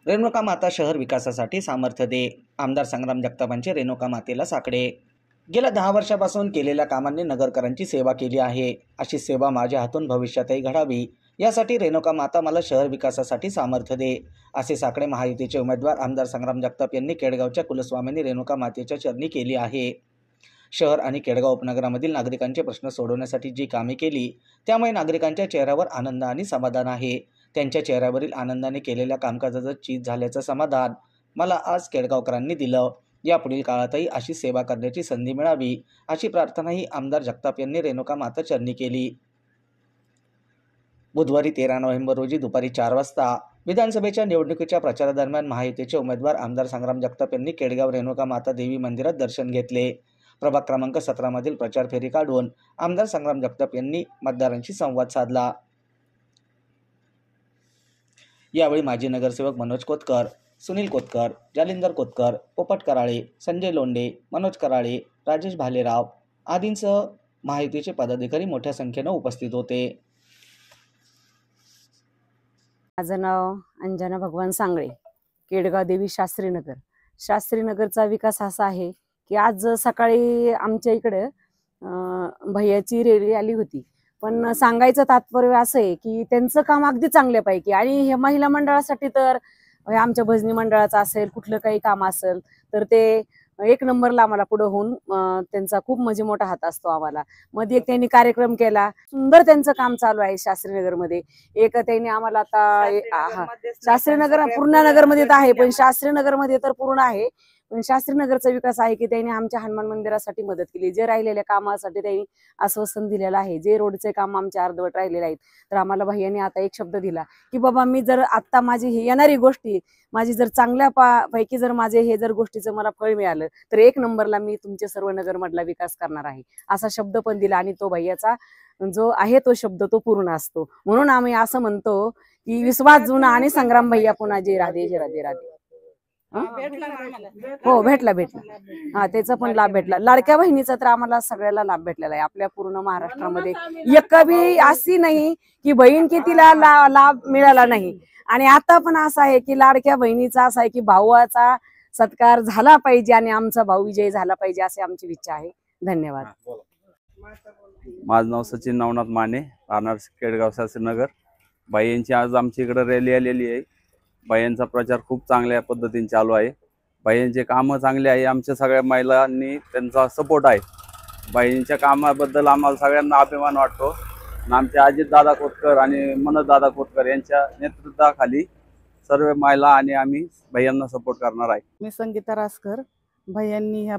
रेणुका माता शहर विकासासाठी सामर्थ्य दे, आमदार संग्राम जगतापांचे रेणुका मातेला साकडे। गेल्या 10 वर्षापासून केलेल्या कामांनी नगरकरांची सेवा केली आहे। अशी सेवा माझ्या हातून भविष्यातही घडावी, यासाठी रेणुका माता मला शहर विकासासाठी सामर्थ्य दे, असे साकडे महायुतीचे उमेदवार आमदार संग्राम जगताप यांनी केडगावच्या कुलस्वामिनी रेणुका मातेच्या चरणी केली आहे। शहर आणि केडगाव उपनगरामधील नागरिकांचे प्रश्न सोडवण्यासाठी जी कामे केली, त्यामुळे नागरिकांच्या चेहऱ्यावर आनंद आणि समाधान आहे। त्यांच्या चेहऱ्यावरील आनंदाने केलेल्या कामकाजाचं चीज झाल्याचं समाधान मला आज केडगावकरांनी दिलं। यापुढील काळातही अशी सेवा करण्याची संधी मिळावी, अशी प्रार्थनाही आमदार जगताप यांनी रेणुका माता चरणी केली। बुधवारी 13 नोव्हेंबर रोजी दुपारी 4 वाजता विधानसभेच्या निवडणुकीच्या प्रचारादरम्यान महायुतीचे उमेदवार आमदार संग्राम जगताप यांनी केडगाव रेणुका माता देवी मंदिरात दर्शन घेतले। प्रभाग क्रमांक 17 मधील प्रचार फेरी काढून आमदार संग्राम जगताप यांनी मतदारांशी संवाद साधला। यावेळी माजी नगरसेवक मनोज कोतकर, सुनील कोतकर, जालिंदर कोतकर, पोपट कराळे, संजय लोंढे, मनोज कराळे, राजेश भालेराव आदींसह महायुतीचे पदाधिकारी मोठ्या संख्येने उपस्थित होते। माझं नाव अंजना भगवान सांगळे, केडगाव देवी शास्त्रीनगर। शास्त्रीनगरचा विकास असा आहे की आज सकाळी आमच्या इकडे भैयाची रॅली आली होती, पण सांगायचं तात्पर्य असं आहे की त्यांचं काम अगदी चांगल्यापैकी, आणि हे महिला मंडळासाठी तर आमच्या भजनी मंडळाचं असेल, कुठलं काही काम असेल तर ते एक नंबरला आम्हाला पुढे होऊन त्यांचा खूप म्हणजे मोठा हात असतो आम्हाला। मध्ये एक त्यांनी कार्यक्रम केला, सुंदर त्यांचं काम चालू आहे शास्त्रीनगरमध्ये। एक त्यांनी आम्हाला आता शास्त्रीनगर पूर्ण नगरमध्ये तर आहे, पण शास्त्रीनगरमध्ये तर पूर्ण आहे, पण शास्त्रीनगरचा विकास आहे की त्यांनी आमच्या हनुमान मंदिरासाठी मदत केली। जे राहिलेल्या कामासाठी त्यांनी आश्वासन दिलेलं आहे, जे रोडचे काम आमच्या अर्धवट राहिलेले आहेत, तर आम्हाला भैयाने आता एक शब्द दिला की बाबा मी जर आता माझी ही येणारी गोष्टी माझी जर चांगल्या पैकी जर माझे हे जर गोष्टीचं मला फळ मिळालं तर एक नंबरला मी तुमचे सर्व नगरमधला विकास करणार आहे, असा शब्द पण दिला। आणि तो भैयाचा जो आहे तो शब्द तो पूर्ण असतो, म्हणून आम्ही असं म्हणतो की विश्वास जुना आणि संग्राम भैया पुन्हा जे राधे जे राधे राधे। हो भेटला हा, त्याचा पण लाभ भेटला। लाडक्या बहिणीचा तर आम्हाला सगळ्याला लाभ भेटलेला आहे। आपल्या पूर्ण महाराष्ट्रामध्ये एक बी अशी नाही की बहीण की तिला लाभ मिळाला नाही। आणि आता पण असं आहे की लाडक्या बहिणीचा असं आहे की भावाचा सत्कार झाला पाहिजे आणि आमचा भाऊ विजय झाला पाहिजे, अशी आमची इच्छा आहे। धन्यवाद। माझं नाव सचिन नवनाथ माने, राहणार केडगाव शास्त्रीनगर। बाईंची आज आमच्या इकडे रॅली आलेली आहे। बाईंचा प्रचार खूप चांगल्या पद्धतीने चालू आहे। बाईंचे कामं चांगले आहे, आमच्या सगळ्या महिलांनी त्यांचा सपोर्ट आहे। बाईंच्या कामाबद्दल आम्हाला सगळ्यांना अभिमान वाटतो। आमचे अजितदादा कोतकर आणि मनोजदादा कोतकर यांच्या नेतृत्वाखाली सर्व महिला आणि आम्ही भैयांना सपोर्ट करणार आहे। मी संगीता रासकर, भैयांनी ह्या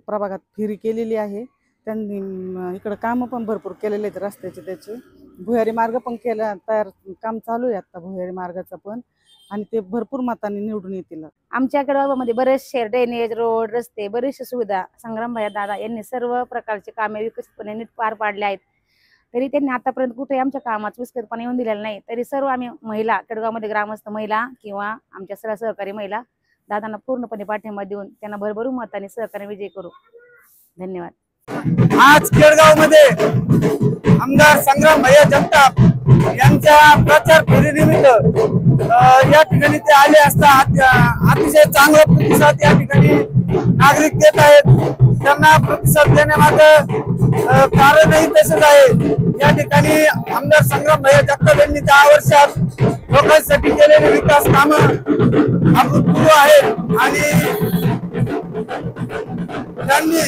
प्रभागात फेरी केलेली आहे। त्यांनी इकडे कामं पण भरपूर केलेले आहेत रस्त्याचे, त्याचे भुयारी मार्ग पण केला, तयार काम चालू आहे आता भुयारी मार्गाचं पण, आणि ते भरपूर मतांनी निवडून येतील। आमच्याकडे गावामध्ये बरेचसे ड्रेनेज, रोड, रस्ते, बरेचशे सुविधा संग्राम भैया दादा यांनी सर्व प्रकारचे कामे विकसितपणे नीट पार पाडले आहेत। तरी त्यांनी आतापर्यंत कुठे आमच्या कामात विस्कळीतपणा येऊन दिलेला नाही। तरी सर्व आम्ही महिला, केडगावमध्ये ग्रामस्थ महिला किंवा आमच्या सर्व सहकारी महिला दादांना पूर्णपणे पाठिंबा देऊन त्यांना भरभरून मताने सहकार्य विजय करू। धन्यवाद। आज केडगावमध्ये आमदार संग्राम भैया जगताप यांच्या प्रचार फेरीनिमित्त या ठिकाणी ते आले असता अतिशय चांगला प्रतिसाद या ठिकाणी नागरिक देत आहेत। त्यांना प्रतिसाद देण्यामागं कारणही तसंच आहे। या ठिकाणी आमदार संग्राम भैया जगताप यांनी 10 वर्षात लोकांसाठी केलेले विकास कामं अभूतपूर्व आहेत, आणि त्यांनी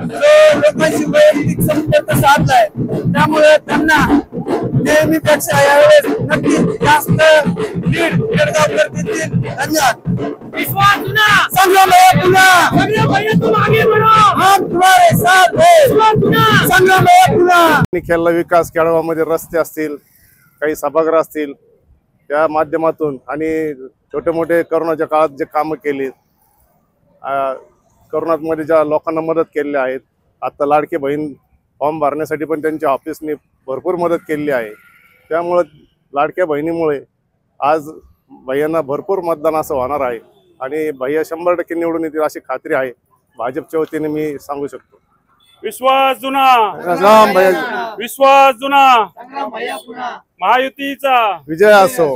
जो लोकांशी वैयक्तिक संपर्क साधलाय, त्यामुळे त्यांना नेहमीपेक्षा यावेळेस नक्की जास्त लीड केडगावकर देतील। धन्यवाद। विश्वास जुना, संग्राम भैया पुन्हा, संग्राम भैया तुम आगे बढ़ो, हम तुम्हारे साथ हैं। विश्वास जुना, संग्राम भैया पुन्हा। केलेला विकास केडगावमध्ये रस्ते असतील, काही सभागृह असतील, त्या माध्यमातून आणि छोटे मोठे कोरोनाच्या काळात जे कामं केली, कोरोनामध्ये ज्या लोकांना मदत केलेली आहेत, आता लाडकी बहीण फॉर्म भरण्यासाठी पण त्यांच्या ऑफिसने भरपूर मदत केलेली आहे। त्यामुळे लाडक्या बहिणीमुळे आज भैयांना भरपूर मतदान असं होणार आहे, आणि भैया 100% निवडून येतील अशी खात्री आहे। भाजपच्या वतीने मी सांगू शकतो। विश्वास जुना, संग्राम भैया, विश्वास जुना, संग्राम भैया पुन्हा, महायुतीचा विजय असो।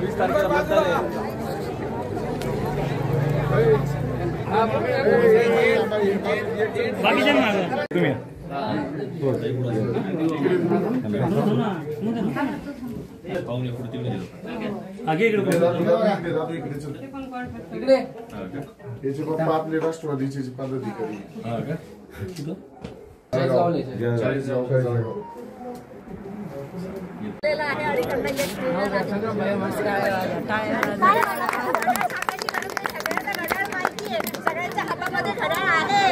20 तारखेला मतदान आहे. याचे पप्पा आपले राष्ट्रवादीचे पदाधिकारी. सगळ्यांच्या हातामध्ये घड्याळ आहे,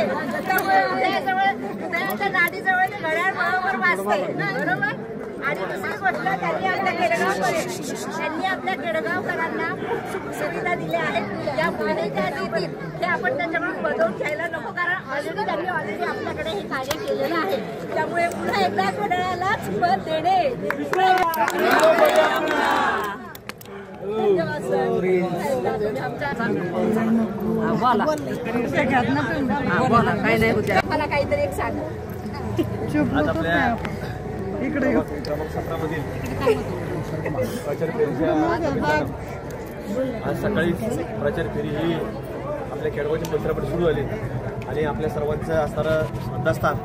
त्यामुळे हृदयाच्या नाडीजवळ ते घड्याळ बरोबर वाजते, बरोबर. आणि दुसरी गोष्ट, त्यांनी आपल्या केडगावकरांना सुविधा दिल्या आहेत, त्यामुळे त्या देतील हे आपण त्याच्याकडून बदलून घ्यायला नको, कारण त्यांनी ऑलरेडी आपल्याकडे हे कार्य केलेलं आहे. त्यामुळे पुन्हा एकदा घड्याळालाच मत देणे. मला काहीतरी एक सांगा. इकडे क्रमांक 17 मधील प्रचार फेरीच्या आज सकाळी प्रचार फेरी ही आपल्या केडगावच्या परिसरामध्ये सुरू झाली आणि आपल्या सर्वांचं असणारं श्रद्धास्थान,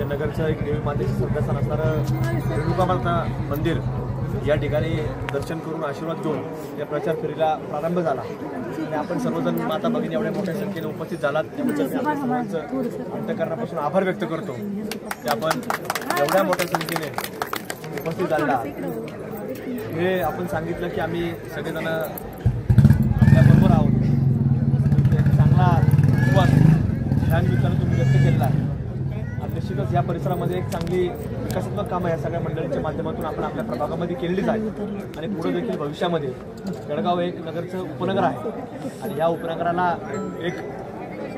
या नगरचं एक देवी मातेचं श्रद्धास्थान असणारं रेणुका माता मंदिर या ठिकाणी दर्शन करून आशीर्वाद घेऊन या प्रचार फेरीला प्रारंभ झाला. आणि आपण सर्वजण माता भगिनी एवढ्या मोठ्या संख्येने उपस्थित झालात त्याबद्दल मी आपल्या सर्वांचं अंतःकरणापासून आभार व्यक्त करतो की आपण एवढ्या मोठ्या संख्येने उपस्थित झाला. हे आपण सांगितलं की आम्ही सगळेजण आपल्याबरोबर आहोत. एक चांगला विश्वास ह्या निमित्तानं तुम्ही व्यक्त केलेला आहे. आणि निश्चितच या परिसरामध्ये एक चांगली विकासात्मक कामं या सगळ्या मंडळींच्या माध्यमातून आपण आपल्या प्रभागामध्ये केलेलीच आहे. आणि पुढे देखील भविष्यामध्ये केडगाव एक नगरचं उपनगर आहे आणि या उपनगराला एक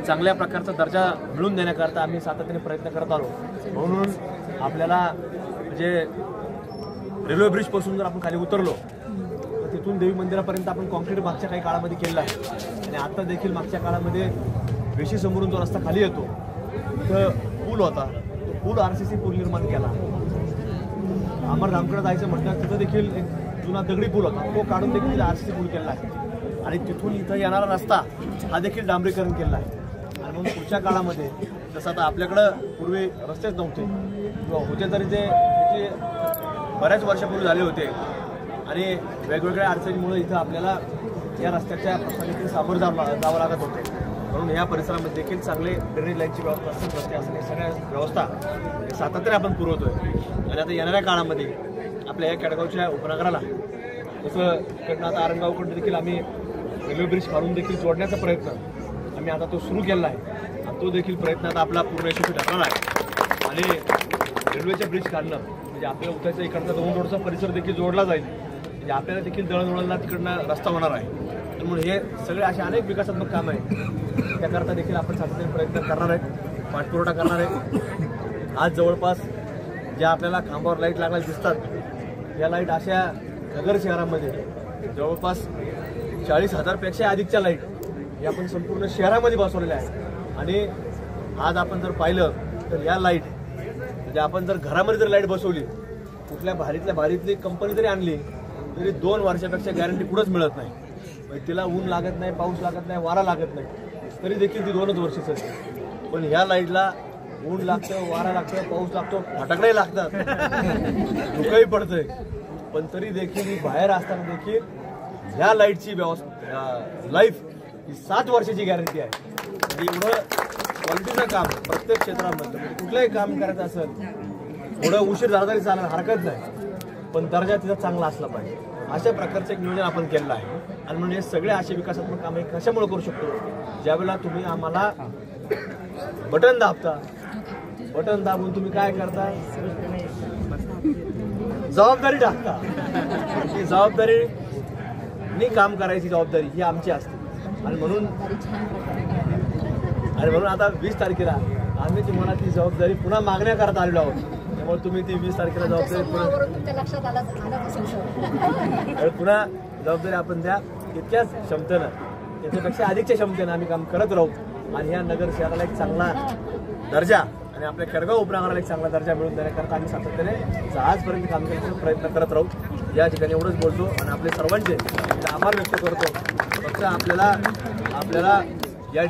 चांगल्या प्रकारचा दर्जा मिळवून देण्याकरता आम्ही सातत्याने प्रयत्न करत आलो. म्हणून आपल्याला म्हणजे रेल्वे ब्रिजपासून जर आपण खाली उतरलो तर तिथून देवी मंदिरापर्यंत आपण कॉन्क्रीट मागच्या काही काळामध्ये केलेलं आहे. आणि आता देखील मागच्या काळामध्ये वेशी समोरून जो रस्ता खाली येतो तिथं पूल होता, तो पूल RCC पूल निर्माण केला. अमरधामकडे जायचं म्हटलं तिथं देखील एक जुना दगडी पूल होता, तो काढून देखील RCC पूल केला आहे. आणि तिथून इथं येणारा रस्ता हा देखील डांबरीकरण केला आहे. आणि म्हणून पुढच्या काळामध्ये जसं आता आपल्याकडं पूर्वी रस्तेच नव्हते किंवा होते तरी ते बऱ्याच वर्षापूर्वी झाले होते आणि वेगवेगळ्या अडचणीमुळे इथं आपल्याला या रस्त्याच्या प्रश्नाला सामोरं जावं लागत होते. म्हणून या परिसरामध्ये देखील चांगले ड्रेनेज लाईनची व्यवस्था असेल, रस्ते असेल, या सगळ्या व्यवस्था सातत्याने आपण पुरवतोय. आणि आता येणाऱ्या काळामध्ये आपल्या या केडगावच्या उपनगराला जसं इकडनं आता आरंगावकडे देखील आम्ही रेल्वे ब्रिज काढून देखील जोडण्याचा प्रयत्न आम्ही आता तो सुरू केलेला आहे आणि तो देखील प्रयत्न आता आपला पूर्ण यशस्वी ठरणार आहे. आणि रेल्वेचे ब्रिज काढणं म्हणजे आपल्या उद्याचा इकडचा 2 रोडचा परिसर देखील जोडला जाईल, म्हणजे आपल्याला देखील दळणवळणला तिकडनं रस्ता होणार आहे. म्हणून हे सगळे असे अनेक विकासात्मक काम आहे, त्याकरता देखील आपण सातत्याने प्रयत्न करणार आहे, पाठपुरवठा करणार आहे. आज जवळपास ज्या आपल्याला खांबावर लाईट लागल्या दिसतात या लाईट अशा नगर शहरामध्ये जवळपास 40,000पेक्षा अधिकच्या लाईट या आपण संपूर्ण शहरामध्ये बसवलेल्या आहेत. आणि आज आपण जर पाहिलं तर या लाईट म्हणजे आपण जर घरामध्ये जर लाईट बसवली, कुठल्या भारीतली कंपनी जरी आणली तरी 2 वर्षापेक्षा गॅरंटी कुठंच मिळत नाही. तिला ऊन लागत नाही, पाऊस लागत नाही, वारा लागत नाही, तरी देखील ती 2च वर्षाची असते. पण ह्या लाईटला ऊन लागतं, वारा लागतं, पाऊस लागतो, फटाकडाही लागतात, धुकंही पडतंय, पण तरी देखील ही बाहेर असताना देखील ह्या लाईटची लाईफ ही 7 वर्षाची गॅरंटी आहे. म्हणजे एवढं क्वालिटीचं काम प्रत्येक क्षेत्रामध्ये म्हणजे कुठलंही काम करायचं असेल थोडं उशीर झाला तरी चालेल, हरकत नाही, पण दर्जा तिचा चांगला असला पाहिजे. अशा प्रकारचं एक नियोजन आपण केलेलं आहे. आणि म्हणून हे सगळे असे विकासात्मक कामे कशामुळे करू शकतो, ज्यावेळेला तुम्ही आम्हाला बटन दाबता, बटन दाबून तुम्ही काय करता, जबाबदारी टाकता. ही जबाबदारीने काम करायची जबाबदारी ही आमची असते. आणि म्हणून आता 20 तारखेला आम्ही तुम्हाला ती जबाबदारी पुन्हा मागण्याकरता आलेलो आहोत. त्यामुळे तुम्ही ती 20 तारखेला जबाबदारी पुन्हा जबाबदारी आपण द्या. इतक्याच क्षमतेनं, याच्यापेक्षा अधिकच्या क्षमतेनं आम्ही काम करत राहू आणि ह्या नगर शहराला एक चांगला दर्जा आणि आपल्या खेडगाव उपनगराला एक चांगला दर्जा मिळवून देण्याकरता आम्ही सातत्याने आजपर्यंत काम करण्याचा प्रयत्न करत राहू. या ठिकाणी एवढंच बोलतो आणि आपले सर्वांचे आभार व्यक्त करतो. फक्त आपल्याला या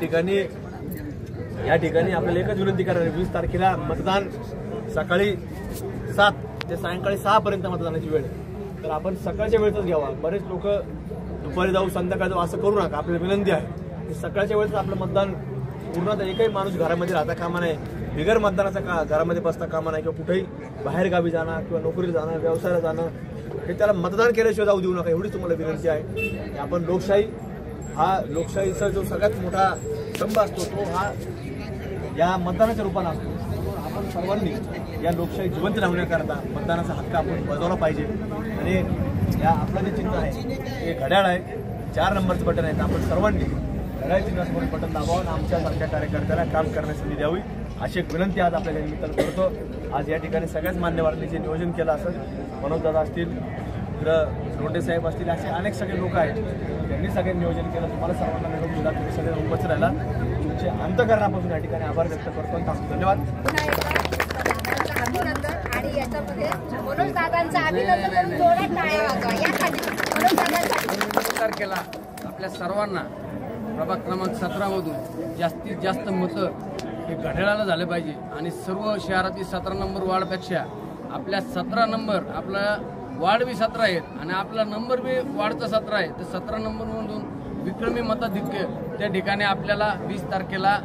ठिकाणी आपल्याला एकच विनंती करणार, 20 तारखेला मतदान सकाळी 7 ते सायंकाळी 6 पर्यंत मतदानाची वेळ आहे. तर आपण सकाळच्या वेळेतच घ्यावा. बरेच लोक दुपारी जाऊ संध्याकाळी जाऊ असं करू नका. आपल्याला विनंती आहे की सकाळच्या वेळेस आपलं मतदान पूर्ण, एकही माणूस घरामध्ये राहता कामा नाही, बिगर मतदानाचा घरामध्ये बसता कामा नाही, किंवा कुठेही बाहेर गावी जाणं किंवा नोकरीला जाणं व्यवसायाला जाणं हे त्याला मतदान केल्याशिवाय जाऊ देऊ नका. एवढीच तुम्हाला विनंती आहे. आपण लोकशाहीचा जो सगळ्यात मोठा स्तंभ असतो तो हा या मतदानाच्या रूपाने असतो. आपण सर्वांनी या लोकशाही जिवंत राहण्याकरता मतदानाचा हक्क आपण बजावला पाहिजे. आणि या आपलं जे चिन्ह आहे हे घड्याळ आहे, 4 नंबरचं बटन आहे. आपण सर्वांनी घड्याळ चिन्हासमोर बटन दाबावून आमच्यासारख्या कार्यकर्त्याला काम करण्यास संधी द्यावी अशी एक विनंती आज आपल्या निमित्तानं करतो. आज या ठिकाणी सगळ्याच मान्यवरांनी जे नियोजन केलं असेल, मनोजदादा असतील, लोंढे साहेब असतील, असे अनेक सगळे लोक आहेत त्यांनी सगळे नियोजन केलं. तुम्हाला सर्वांना निरोप दिला, तुम्ही सगळे उपस्थित राहिला, तुमचे अंतःकरणापासून या ठिकाणी आभार व्यक्त करतो. धन्यवाद. आणि याच्यामध्ये मनोजदादांचं अभिनंदन करून जोरात टाळ्या वाजवा. यासाठी मनोजदादांसाठी तारखेला आपल्या सर्वांना प्रभाग क्रमांक 17 मधून जास्तीत जास्त मतं हे घड्याळाला झाले पाहिजे. आणि सर्व शहरातील 17 नंबर वार्डपेक्षा आपल्या 17 नंबर आपला वार्ड बी 17 आहेत आणि आपला नंबर बी वार्डचा 17 आहे. तर 17 नंबरमधून विक्रमी मताधिक्य त्या ठिकाणी आपल्याला 20 तारखेला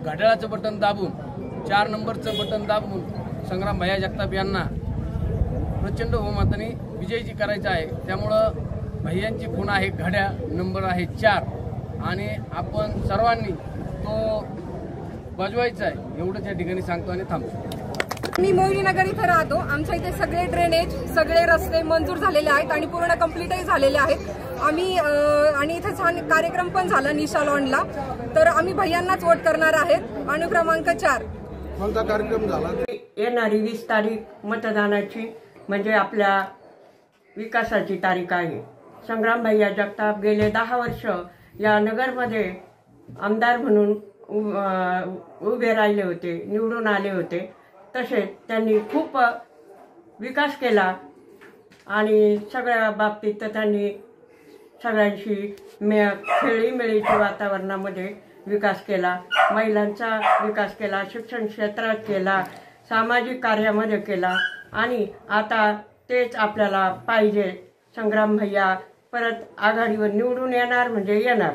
घड्याळाचं बटन दाबून 4 नंबरचं बटन दाबून संग्राम भैया जगताप यांना प्रचंड बहुमताने विजयी करायचं आहे. त्यामुळं भैयांची खूण आहे घड्याळ, नंबर आहे 4 आणि आपण सर्वांनी तो बजवायचा आहे एवढंच या ठिकाणी सांगतो आणि थांबतो. मी मोहिनीनगर इथे राहतो. आमच्या इथे सगळे ड्रेनेज, सगळे रस्ते मंजूर झालेले आहेत आणि पूर्ण कंप्लीटही झालेले आहेत. आम्ही आणि इथे छान कार्यक्रम पण झाला निशा लॉनला. तर आम्ही भैयांनाच वोट करणार आहेत. अनुक्रमांक 4. कोणता कार्यक्रम झाला? येणारी 20 तारीख मतदानाची म्हणजे आपल्या विकासाची तारीख आहे. संग्राम भैया जगताप गेले 10 वर्ष या नगरमध्ये आमदार म्हणून उभे राहिले होते, निवडून आले होते. तसेच त्यांनी खूप विकास केला आणि सगळ्या बाबतीत त्यांनी सगळ्यांशी खेळीमेळीच्या वातावरणामध्ये विकास केला. महिलांचा विकास केला, शिक्षण क्षेत्रात केला, सामाजिक कार्यामध्ये केला आणि आता तेच आपल्याला पाहिजे. संग्राम भैया परत आघाडीवर निवडून येणार म्हणजे येणार.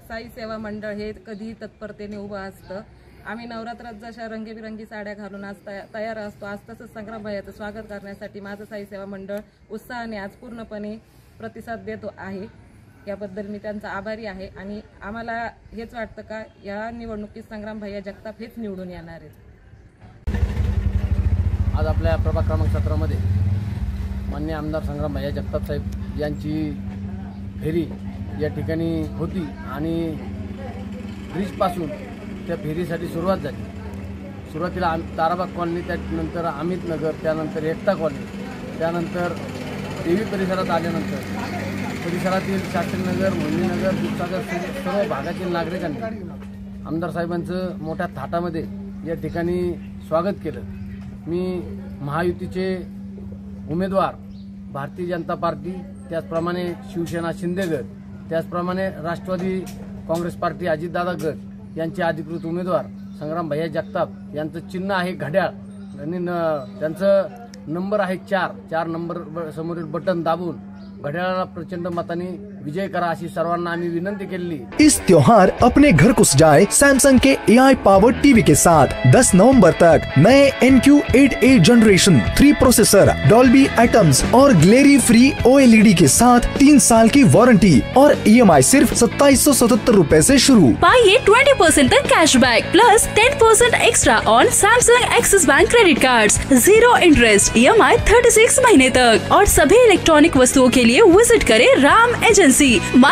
साई सेवा मंडळ हे कधीही तत्परतेने उभं असतं. आम्ही नवरात्रात जशा रंगीबिरंगी साड्या घालून आज तयार असतो, आज तसंच संग्राम भैयाचं स्वागत करण्यासाठी माझं साई सेवा मंडळ उत्साहाने आज पूर्णपणे प्रतिसाद देतो आहे. याबद्दल मी त्यांचा आभारी आहे आणि आम्हाला हेच वाटतं का या निवडणुकीत संग्राम भैया जगताप हेच निवडून येणार आहेत. आज आपल्या प्रभाग क्रमांक 17 मध्ये माननीय आमदार संग्राम भैया जगताप साहेब यांची फेरी या ठिकाणी होती आणि ब्रिजपासून त्या फेरीसाठी सुरुवात झाली. सुरुवातीला ताराबाग कॉलनी, त्यानंतर अमित नगर, त्यानंतर एकता कॉलनी, त्यानंतर देवी परिसरात आल्यानंतर परिसरातील शास्त्रीनगर, मोहिनीनगर, दूधसागर सर्व भागातील नागरिकांनी आमदार साहेबांचं मोठ्या थाटामध्ये या ठिकाणी स्वागत केलं. मी महायुतीचे उमेदवार भारतीय जनता पार्टी, त्याचप्रमाणे शिवसेना शिंदेगड, त्याचप्रमाणे राष्ट्रवादी काँग्रेस पार्टी अजितदादा गट यांचे अधिकृत उमेदवार संग्राम भैया जगताप यांचं चिन्ह आहे घड्याळ आणि त्यांचं नंबर आहे 4 नंबर समोरील बटन दाबून घड्याळाला प्रचंड मताने विजय करा अशी सर्वांना आम्ही विनंती केली. इस त्योहार अपने घर को सजाए सैमसंग के AI पावर्ड टीवी के साथ 10 नवंबर तक नए NQ8A generation 3 processor, Dolby atoms और ग्लेरी फ्री OLED के साथ 3 साल की वारंटी और EMI सिर्फ 2777 रुपए से शुरू. पाइए 20% तक cashback plus 10% extra on Samsung axis bank credit cards, 0 interest, EMI 36 महीने तक. और सभी इलेक्ट्रॉनिक वस्तुओं के लिए विजिट करें राम एजेंसी, मार्केट